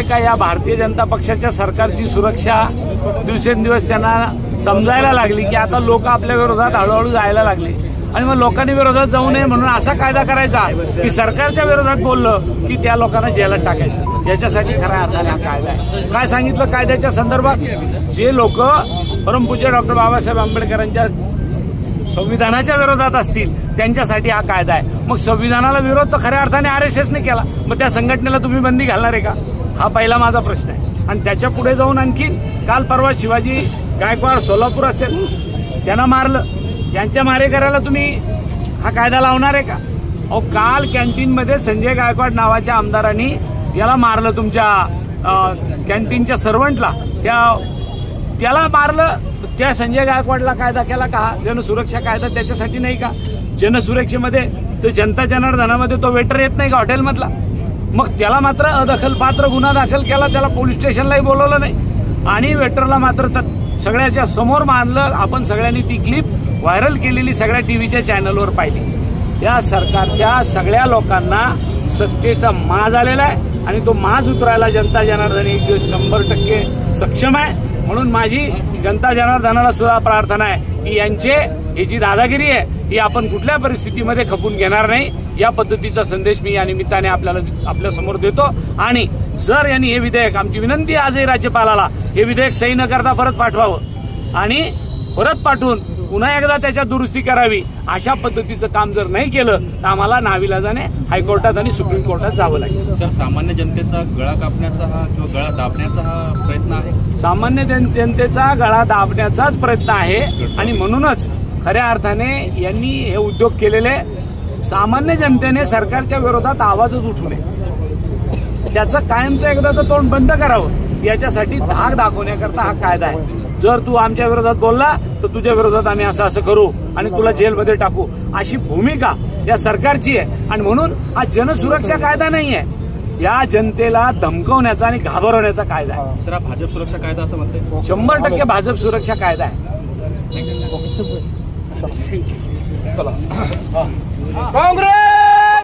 का या भारतीय जनता पक्षाच्या सरकारची सुरक्षा दिवसेंदिवस त्यांना समजायला लागली की आता लोक आपल्या विरोधात हळूहळू जायला लागले आणि मग लोकांनी विरोधात जाऊ नये म्हणून असा कायदा करायचा की सरकारच्या विरोधात बोललं की त्या लोकांना जेलात टाकायचं। याच्यासाठी खऱ्या अर्थाने हा कायदा आहे। काय सांगितलं कायद्याच्या संदर्भात? जे लोक परमपूज्य डॉक्टर बाबासाहेब आंबेडकरांच्या संविधानाच्या विरोधात असतील त्यांच्यासाठी हा कायदा आहे। मग संविधानाला विरोध तर खऱ्या अर्थाने RSSने केला, मग त्या संघटनेला तुम्ही बंदी घालणार आहे का? हा पहिला माझा प्रश्न आहे। आणि त्याच्या पुढे जाऊन आणखी काल परवा शिवाजी गायकवाड सोलापूर असेल त्यांना मारलं, त्यांच्या मारेकऱ्याला तुम्ही हा कायदा लावणार आहे का? अहो काल कॅन्टीनमध्ये संजय गायकवाड नावाच्या आमदारांनी याला मारलं, तुमच्या कॅन्टीनच्या सर्वंटला त्याला मारलं। त्या संजय गायकवाडला कायदा केला का? जनसुरक्षा कायदा त्याच्यासाठी नाही का? जनसुरक्षेमध्ये तो जनता जनार्दनामध्ये तो वेटर येत नाही का हॉटेलमधला? मग त्याला मात्र अदखलपात्र गुन्हा दाखल केला, त्याला पोलीस स्टेशनलाही बोलवलं नाही आणि वेटरला मात्र सगळ्याच्या समोर मारलं। आपण सगळ्यांनी ती क्लिप व्हायरल केलेली सगळ्या टीव्हीच्या चॅनलवर पाहिली। या सरकारच्या सगळ्या लोकांना सत्तेचा माज आलेला आहे आणि तो माज उतरायला जनता जनार्दन एक दिवस 100% सक्षम आहे। म्हणून माझी जनता जनार्दनाला सुद्धा प्रार्थना आहे की ही जी दादागिरी आहे ही आपण कुठल्या परिस्थितीमध्ये खपून घेणार नाही। या पद्धतीचा संदेश मी या निमित्ताने आपल्या समोर देतो। आणि सर यांनी हे विधेयक, आमची विनंती आजही राज्यपालाला, हे विधेयक सही न करता परत पाठवावं आणि परत पाठवून पुन्हा एकदा त्याच्यात दुरुस्ती करावी। अशा पद्धतीचं काम जर नाही केलं तर आम्हाला नाविलाजाने हायकोर्टात आणि सुप्रीम कोर्टात जावं लागेल। सर सामान्य जनतेचा गळा कापण्याचा हा किंवा गळा दाबण्याचा हा प्रयत्न आहे? सामान्य जनतेचा गळा दाबण्याचाच प्रयत्न आहे आणि म्हणूनच खऱ्या अर्थाने यांनी हे उद्योग केलेले। सामान्य जनतेने सरकारच्या विरोधात आवाजच उठवू नये, त्याचं कायमचं एकदाचं तोंड बंद करावं, याच्यासाठी धाक दाखवण्याकरता हा कायदा आहे। जर तू आमच्या विरोधात बोलला तर तुझ्या विरोधात आम्ही असं करू आणि तुला जेलमध्ये टाकू, अशी भूमिका या सरकारची आहे। आणि म्हणून हा जनसुरक्षा कायदा नाही आहे, या जनतेला धमकवण्याचा आणि घाबरवण्याचा कायदा आहे। सर हा भाजप सुरक्षा कायदा असं म्हणते? 100% भाजप सुरक्षा कायदा आहे। काँग्रेस